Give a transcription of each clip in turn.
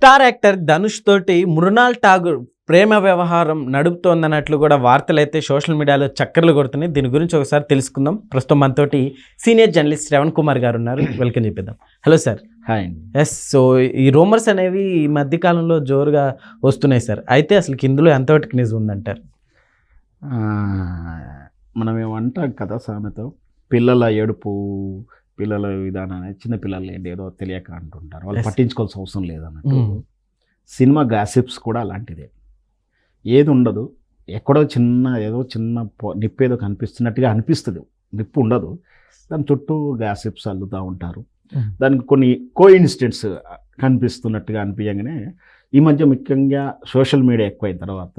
Star actor Dhanush తోటి మృణాల్ ఠాగూర్ ప్రేమ వ్యవహారం నడుపుతోందన్నట్లు కూడా వార్తలు అయితే సోషల్ మీడియాలో చక్కర్లు కొడుతున్నాయి. దీని గురించి ఒకసారి తెలుసుకుందాం. ప్రస్తుతం మనతోటి సీనియర్ జర్నలిస్ట్ శ్రవణ్ కుమార్ గారు ఉన్నారు. వెల్కమ్ చెప్పిద్దాం. Hello sir. హాయ్ అండి. ఎస్. సో ఈ రూమర్స్ అనేవి ఈ మధ్యకాలంలో జోరుగా వస్తున్నాయి సార్. అయితే అసలు ఇందులో ఎంతవరకు నిజం ఉందంటారు? మనం ఏమంటాం కదా సామెత, పిల్లల ఏడుపు పిల్లల విధానాన్ని చిన్న పిల్లలు ఏంటి ఏదో తెలియక అంటుంటారు, వాళ్ళు పట్టించుకోవాల్సిన అవసరం లేదన్నట్టు. సినిమా గాసిప్స్ కూడా అలాంటిదే. ఏది ఉండదు, ఎక్కడో చిన్న నిప్పు ఏదో కనిపిస్తున్నట్టుగా అనిపిస్తుంది, నిప్పు ఉండదు, దాని చుట్టూ గాసిప్స్ అల్లుతూ ఉంటారు. దానికి కొన్ని కోఇన్సిడెంట్స్ కనిపిస్తున్నట్టుగా అనిపించగానే ఈ మధ్య ముఖ్యంగా సోషల్ మీడియా ఎక్కువైన తర్వాత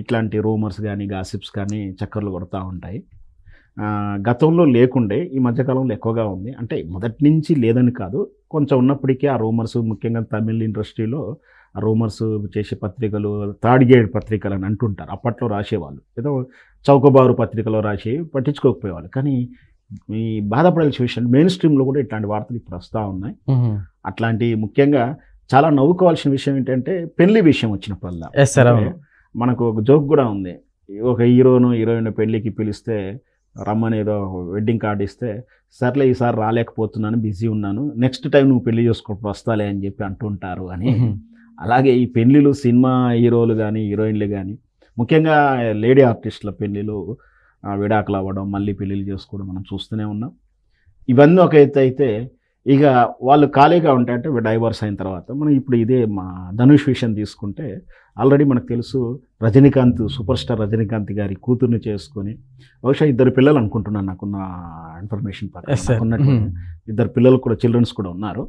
ఇట్లాంటి రూమర్స్ కానీ గాసిప్స్ కానీ చక్కర్లు కొడుతూ ఉంటాయి. గతంలో లేకుండే ఈ మధ్యకాలంలో ఎక్కువగా ఉంది. అంటే మొదటి నుంచి లేదని కాదు, కొంచెం ఉన్నప్పటికీ ఆ రూమర్స్ ముఖ్యంగా తమిళ ఇండస్ట్రీలో ఆ రూమర్స్ చేసే పత్రికలు థర్డ్ గ్రేడ్ పత్రికలు అని అంటుంటారు. అప్పట్లో రాసేవాళ్ళు, ఏదో చౌకబారు పత్రికలో రాసి పట్టించుకోకపోయేవాళ్ళు. కానీ ఈ బాధపడాల్సిన విషయం మెయిన్ స్ట్రీమ్లో కూడా ఇట్లాంటి వార్తలు ఇప్పుడు వస్తూ ఉన్నాయి. అట్లాంటి ముఖ్యంగా చాలా నవ్వుకోవాల్సిన విషయం ఏంటంటే పెళ్లి విషయం వచ్చినప్పుడల్లా మనకు ఒక జోక్ కూడా ఉంది. ఒక హీరోయిన్ పెళ్లికి పిలిస్తే రమ్మని ఏదో వెడ్డింగ్ కార్డు ఇస్తే, సర్లే ఈసారి రాలేకపోతున్నాను, బిజీ ఉన్నాను, నెక్స్ట్ టైం నువ్వు పెళ్లి చేసుకోవడం వస్తాలే అని చెప్పి అంటుంటారు అని. అలాగే ఈ పెళ్ళిళ్ళు సినిమా హీరోలు కానీ హీరోయిన్లు కానీ ముఖ్యంగా లేడీ ఆర్టిస్టుల పెళ్ళిళ్ళు విడాకులు అవ్వడం, మళ్ళీ పెళ్ళిళ్ళు చేసుకోవడం మనం చూస్తూనే ఉన్నాం. ఇవన్నీ ఒక ఎత్తు అయితే, ఇక వాళ్ళు ఖాళీగా ఉంటాయంటే డైవర్స్ అయిన తర్వాత మనం ఇప్పుడు ఇదే మా ధనుష్ విషయం తీసుకుంటే, ఆల్రెడీ మనకు తెలుసు రజనీకాంత్, సూపర్ స్టార్ రజనీకాంత్ గారి కూతుర్ని చేసుకొని బహుశా 2 పిల్లలు అనుకుంటున్నాను, నాకున్న ఇన్ఫర్మేషన్ ప్రకారం 2 పిల్లలు కూడా, చిల్డ్రన్స్ కూడా ఉన్నారు.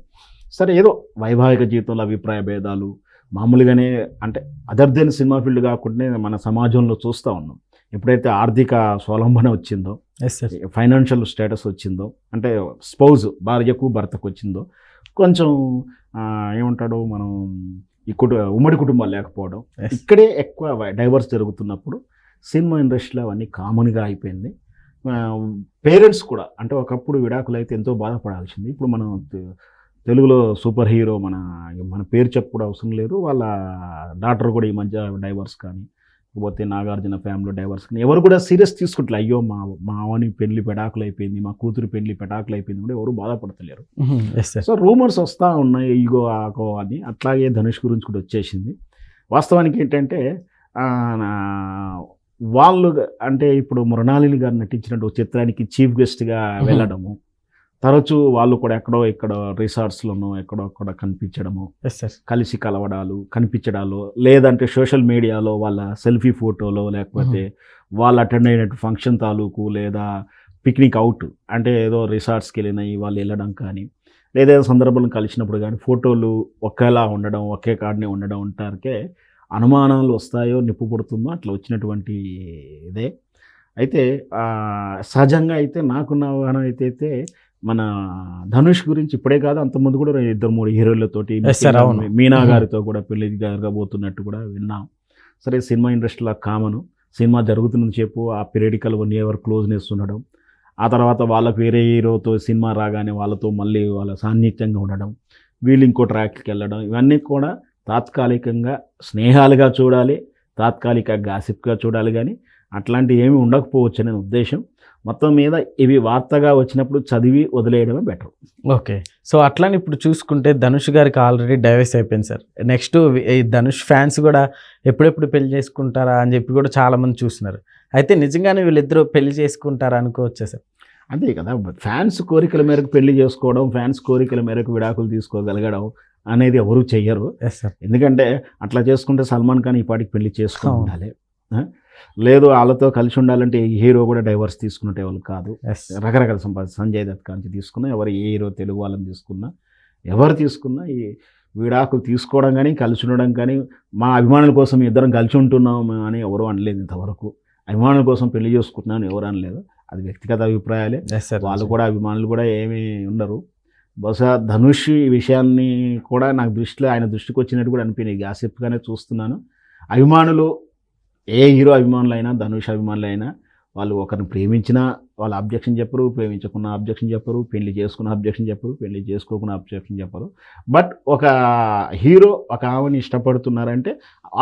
సరే, ఏదో వైవాహిక జీవితంలో అభిప్రాయ భేదాలు మామూలుగానే, అంటే అదర్ దెన్ సినిమా ఫీల్డ్ కాకుండా మన సమాజంలో చూస్తూ ఉన్నాం. ఎప్పుడైతే ఆర్థిక స్వలంబన వచ్చిందో, ఫైనాన్షియల్ స్టేటస్ వచ్చిందో, అంటే స్పౌజ్ భార్యకు భర్తకు వచ్చిందో, కొంచెం ఏమంటాడు మనం ఈ ఉమ్మడి కుటుంబాలు లేకపోవడం, ఇక్కడే ఎక్కువ డైవర్స్ జరుగుతున్నప్పుడు సినిమా ఇండస్ట్రీలో అవన్నీ కామన్గా అయిపోయింది. పేరెంట్స్ కూడా, అంటే ఒకప్పుడు విడాకులు అయితే ఎంతో బాధపడాల్సింది, ఇప్పుడు మనం తెలుగులో సూపర్ హీరో మన పేరు చెప్పుకోవడం అవసరం లేదు, వాళ్ళ డాక్టర్ కూడా ఈ మధ్య డైవర్స్ కానీ, లేకపోతే నాగార్జున ఫ్యామిలీ డైవర్స్ కానీ ఎవరు కూడా సీరియస్ తీసుకుంటారు. అయ్యో మా అవని పెళ్లి పెడాకులు అయిపోయింది, మా కూతురు పెళ్లి పెడాకులు అయిపోయింది కూడా ఎవరు బాధపడతలేరు. సో రూమర్స్ వస్తూ ఉన్నాయి, ఈగో ఆకో అని. అట్లాగే ధనుష్ గురించి కూడా వచ్చేసింది. వాస్తవానికి ఏంటంటే వాళ్ళు, అంటే ఇప్పుడు మృణాలిని గారు నటించినట్టు చిత్రానికి చీఫ్ గెస్ట్గా వెళ్ళడము, తరచూ వాళ్ళు కూడా ఎక్కడో రిసార్ట్స్లోనో ఎక్కడో కనిపించడము, కలిసి కలవడాలు కనిపించడాలు, లేదంటే సోషల్ మీడియాలో వాళ్ళ సెల్ఫీ ఫోటోలో, లేకపోతే వాళ్ళు అటెండ్ అయినట్టు ఫంక్షన్ తాలూకు, లేదా పిక్నిక్ అవుట్, అంటే ఏదో రిసార్ట్స్కి వెళ్ళినాయి వాళ్ళు వెళ్ళడం కానీ, లేదా సందర్భంలో కలిసినప్పుడు కానీ ఫోటోలు ఒకేలా ఉండడం, ఒకే కాడనే ఉండడం ఉంటారికే అనుమానాలు వస్తాయో, నిప్పు పుడుతుందో అట్లా వచ్చినటువంటి ఇదే. అయితే సహజంగా అయితే నాకున్న అవగాహన అయితే మన ధనుష్ గురించి ఇప్పుడే కాదు, అంతకుముందు కూడా 2-3 హీరోలతోటి, మీనా గారితో కూడా పెళ్లి జరగబోతున్నట్టు కూడా విన్నాం. సరే, సినిమా ఇండస్ట్రీలో కామను, సినిమా జరుగుతున్నది చెప్పు ఆ పీరియడికల్ 1 year క్లోజ్నెస్ ఉండడం, ఆ తర్వాత వాళ్ళకు వేరే హీరోతో సినిమా రాగానే వాళ్ళతో మళ్ళీ వాళ్ళ సాన్నిహిత్యంగా ఉండడం, వీళ్ళు ఇంకో ట్రాక్కి వెళ్ళడం, ఇవన్నీ కూడా తాత్కాలికంగా స్నేహాలుగా చూడాలి, తాత్కాలిక గాసిప్గా చూడాలి. కానీ అట్లాంటివి ఏమీ ఉండకపోవచ్చు అనే ఉద్దేశం. మొత్తం మీద ఇవి వార్తగా వచ్చినప్పుడు చదివి వదిలేయడమే బెటర్. ఓకే. సో అట్లానే ఇప్పుడు చూసుకుంటే ధనుష్ గారికి ఆల్రెడీ డైవర్స్ అయిపోయింది సార్. నెక్స్ట్ ఈ ధనుష్ ఫ్యాన్స్ కూడా ఎప్పుడెప్పుడు పెళ్లి చేసుకుంటారా అని చెప్పి కూడా చాలామంది చూస్తున్నారు. అయితే నిజంగానే వీళ్ళిద్దరూ పెళ్లి చేసుకుంటారా అనుకోవచ్చా సార్? అంతే కదా, ఫ్యాన్స్ కోరికల మేరకు పెళ్లి చేసుకోవడం, ఫ్యాన్స్ కోరికల మేరకు విడాకులు తీసుకోగలగడం అనేది ఎవరు చెయ్యరు. ఎందుకంటే అట్లా చేసుకుంటే సల్మాన్ ఖాన్ ఈ పాటికి పెళ్లి చేసుకుని ఉండాలి. లేదు, వాళ్ళతో కలిసి ఉండాలంటే ఈ హీరో కూడా డైవర్స్ తీసుకున్నట్టే వాళ్ళు కాదు. రకరకాల సంజయ్ దత్ కాంచి తీసుకున్నా, ఎవరు ఏ హీరో తెలుగు వాళ్ళని తీసుకున్నా, ఎవరు తీసుకున్నా ఈ విడాకులు తీసుకోవడం కానీ కలిసి ఉండడం కానీ, మా అభిమానుల కోసం ఇద్దరం కలిసి ఉంటున్నాము అని ఎవరు అనలేదు ఇంతవరకు. అభిమానుల కోసం పెళ్లి చేసుకుంటున్నాను ఎవరు అనలేదు. అది వ్యక్తిగత అభిప్రాయాలే. వాళ్ళు కూడా అభిమానులు కూడా ఏమీ ఉండరు. బహుశా ధనుష్ ఈ విషయాన్ని కూడా నాకు దృష్టిలో ఆయన దృష్టికి వచ్చినట్టు కూడా అనిపించింది, గాసిప్గానే చూస్తున్నాను. అభిమానులు, ఏ హీరో అభిమానులైనా ధనుష్ అభిమానులైనా, వాళ్ళు ఒకరిని ప్రేమించినా వాళ్ళు అబ్జెక్షన్ చెప్పరు, ప్రేమించకున్న అబ్జెక్షన్ చెప్పరు, పెళ్లి చేసుకున్న అబ్జెక్షన్ చెప్పరు, పెళ్లి చేసుకోకున్న అబ్జెక్షన్ చెప్పరు. బట్ ఒక హీరో ఒక ఆమెని ఇష్టపడుతున్నారంటే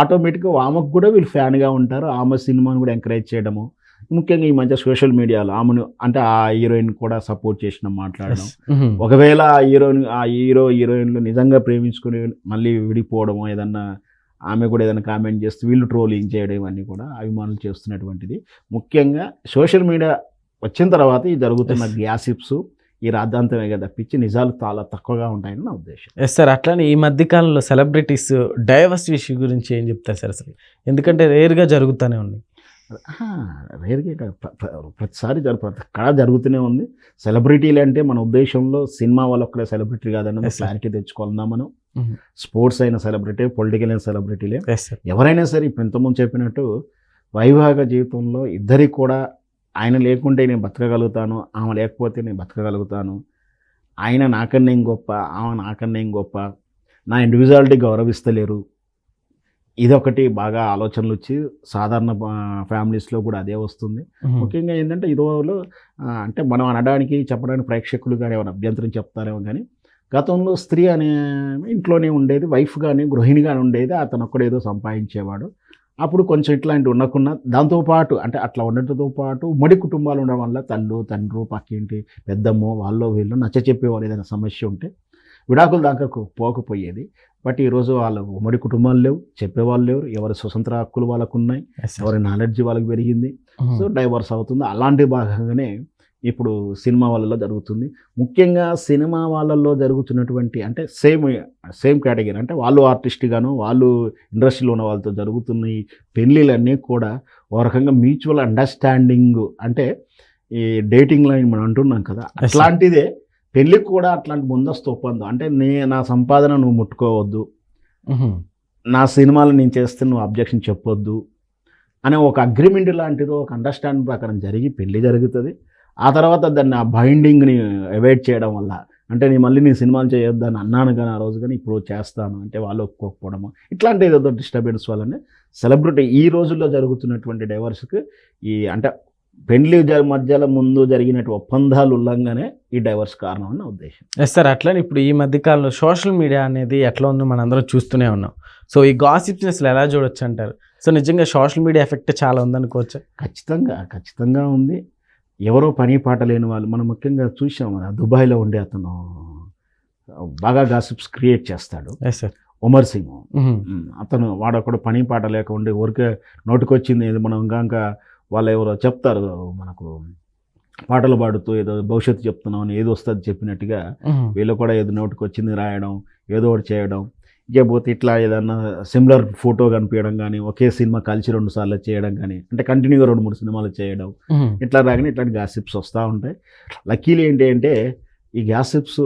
ఆటోమేటిక్గా ఆమెకు కూడా వీళ్ళు ఫ్యాన్గా ఉంటారు. ఆమె సినిమాని కూడా ఎంకరేజ్ చేయడము, ముఖ్యంగా ఈ మధ్య సోషల్ మీడియాలో ఆమెను అంటే ఆ హీరోయిన్ కూడా సపోర్ట్ చేసిన మాట్లాడడం, ఒకవేళ ఆ హీరోయిన్లు నిజంగా ప్రేమించుకుని మళ్ళీ విడిపోవడము, ఏదన్నా ఆమె కూడా ఏదైనా కామెంట్ చేస్తూ వీళ్ళు ట్రోలింగ్ చేయడం, ఇవన్నీ కూడా అభిమానులు చేస్తున్నటువంటిది. ముఖ్యంగా సోషల్ మీడియా వచ్చిన తర్వాత ఈ జరుగుతున్న గ్యాసిప్స్ ఈ రాద్ధాంతమే కదా తప్పించి నిజాలు చాలా తక్కువగా ఉంటాయని నా ఉద్దేశం. Yes sir. అట్లానే ఈ మధ్యకాలంలో సెలబ్రిటీస్ డైవర్స్ ఇష్యూ గురించి ఏం చెప్తారు సార్ అసలు? ఎందుకంటే రేర్గా జరుగుతూనే ఉన్నాయి. రేర్గా ప్రతిసారి ప్రతి కళ జరుగుతూనే ఉంది. సెలబ్రిటీలు అంటే మన ఉద్దేశంలో సినిమా వాళ్ళు ఒక్కడే సెలబ్రిటీ కాదని క్లారిటీ తెచ్చుకుందాం. మనం స్పోర్ట్స్ అయిన సెలబ్రిటీ, పొలిటికల్ అయిన సెలబ్రిటీలే, ఎవరైనా సరే ఇప్పుడు ఇంతకుముందు చెప్పినట్టు వైవాహిక జీవితంలో ఇద్దరికి కూడా ఆయన లేకుంటే నేను బతకగలుగుతాను, ఆమె లేకపోతే నేను బతకగలుగుతాను, ఆయన నాకన్నా ఏం గొప్ప, ఆమె నాకన్నా ఏం గొప్ప, నా ఇండివిజువాలిటీ గౌరవిస్తలేరు, ఇదొకటి బాగా ఆలోచనలు వచ్చి సాధారణ ఫ్యామిలీస్లో కూడా అదే వస్తుంది. ముఖ్యంగా ఏంటంటే ఇదిలో అంటే మనం అనడానికి చెప్పడానికి ప్రేక్షకులు కానీ ఏమైనా అభ్యంతరం చెప్తారేమో, కానీ గతంలో స్త్రీ అనే ఇంట్లోనే ఉండేది, వైఫ్ కానీ గృహిణిగానే ఉండేది, అతను ఒక్కడేదో సంపాదించేవాడు. అప్పుడు కొంచెం ఇట్లాంటి ఉండకున్నా దాంతోపాటు అంటే అట్లా ఉండటంతో పాటు ఉమ్మడి కుటుంబాలు ఉండడం వల్ల తల్లు తండ్రు పక్కింటి పెద్దమ్మో వాళ్ళు వీళ్ళు నచ్చ చెప్పేవాళ్ళు, ఏదైనా సమస్య ఉంటే విడాకుల దాకా పోకపోయేది. బట్ ఈరోజు వాళ్ళ ఉమ్మడి కుటుంబాలు లేవు, చెప్పేవాళ్ళు లేరు, ఎవరి స్వతంత్ర హక్కులు వాళ్ళకు ఉన్నాయి, ఎవరి నాలెడ్జ్ వాళ్ళకి పెరిగింది, సో డైవర్స్ అవుతుంది. అలాంటి భాగంగానే ఇప్పుడు సినిమా వాళ్ళలో జరుగుతుంది. ముఖ్యంగా సినిమా వాళ్ళల్లో జరుగుతున్నటువంటి అంటే సేమ్ కేటగిరీ అంటే వాళ్ళు ఆర్టిస్ట్గాను వాళ్ళు ఇండస్ట్రీలో ఉన్న వాళ్ళతో జరుగుతున్న ఈ పెళ్ళిళ్ళన్నీ కూడా ఒక రకంగా మ్యూచువల్ అండర్స్టాండింగ్, అంటే ఈ డేటింగ్ లైన్ మనం అంటున్నాం కదా, అట్లాంటిదే పెళ్ళికి కూడా అట్లాంటి ముందస్తు ఒప్పందం. అంటే నా సంపాదన నువ్వు ముట్టుకోవద్దు, నా సినిమాలు నేను చేస్తే నువ్వు అబ్జెక్షన్ చెప్పొద్దు అనే ఒక అగ్రిమెంట్ లాంటిదో ఒక అండర్స్టాండింగ్ ప్రకారం జరిగి పెళ్ళి జరుగుతుంది. ఆ తర్వాత దాన్ని ఆ బైండింగ్ని అవాయిడ్ చేయడం వల్ల అంటే నేను సినిమాలు చేయొద్దని అన్నాను కానీ ఆ రోజు, కానీ ఇప్పుడు చేస్తాను అంటే వాళ్ళు ఒప్పుకోకపోవడము, ఇట్లాంటి ఏదో డిస్టర్బెన్స్ వల్లనే సెలబ్రిటీ ఈ రోజుల్లో జరుగుతున్నటువంటి డైవర్స్కి ఈ అంటే పెళ్లి మధ్యలో ముందు జరిగినట్టు ఒప్పందాలు ఉల్లంఘనే ఈ డైవర్స్ కారణం అన్న ఉద్దేశం. Yes sir. అట్లనే ఇప్పుడు ఈ మధ్యకాలంలో సోషల్ మీడియా అనేది ఎట్లా ఉందో మనందరం చూస్తూనే ఉన్నాం. సో ఈ గాసిప్స్ అసలు ఎలా చూడొచ్చు అంటారు? సో నిజంగా సోషల్ మీడియా ఎఫెక్ట్ చాలా ఉందనుకోవచ్చు. ఖచ్చితంగా ఉంది. ఎవరో పని పాట లేని వాళ్ళు మనం ముఖ్యంగా చూసాం, దుబాయ్లో ఉండే అతను బాగా గాసిప్స్ క్రియేట్ చేస్తాడు, ఉమర్ సింగ్. అతను వాడొకడు పని పాట లేక ఉండి ఊరికే నోటికొచ్చింది ఏదో మనం ఇంకా వాళ్ళు ఎవరో చెప్తారు మనకు పాటలు పాడుతూ ఏదో భవిష్యత్తు చెప్తున్నాం అని ఏదో వస్తుంది చెప్పినట్టుగా వీళ్ళు కూడా ఏదో నోటికి వచ్చింది రాయడం, ఏదో ఒకటి చేయడం. ఇకపోతే ఇట్లా ఏదన్నా సిమిలర్ ఫోటో కనిపించడం కానీ, ఒకే సినిమా కలిసి 2 సార్లు చేయడం కానీ, అంటే కంటిన్యూగా 2-3 సినిమాలు చేయడం, ఇట్లా రాగానే ఇట్లాంటి గ్యాసిప్స్ వస్తూ ఉంటాయి. లక్కీలు ఏంటి అంటే ఈ గ్యాసిప్స్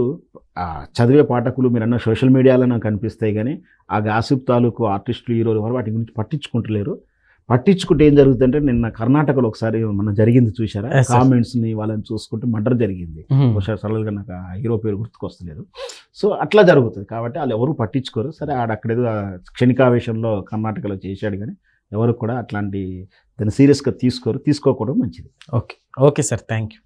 చదివే పాఠకులు మీరన్న సోషల్ మీడియాలో నాకు కనిపిస్తాయి, కానీ ఆ గ్యాసిప్ తాలూకు ఆర్టిస్టులు హీరోలు వారు వాటి గురించి పట్టించుకుంటలేరు. పట్టించుకుంటే ఏం జరుగుతుందంటే నిన్న కర్ణాటకలో ఒకసారి మన జరిగింది చూసారా, కామెంట్స్ని వాళ్ళని చూసుకుంటే మర్డర్ జరిగింది. ఒకసారి సరళంగా నాకు ఆ హీరో పేరు గుర్తుకొస్తలేదు. సో అట్లా జరుగుతుంది కాబట్టి వాళ్ళు ఎవరు పట్టించుకోరు. సరే ఆడక్కడేదో క్షణికావేశంలో కర్ణాటకలో చేశాడు, కానీ ఎవరు కూడా అట్లాంటి దాన్ని సీరియస్గా తీసుకోకూడదు మంచిది. Okay sir, thank you.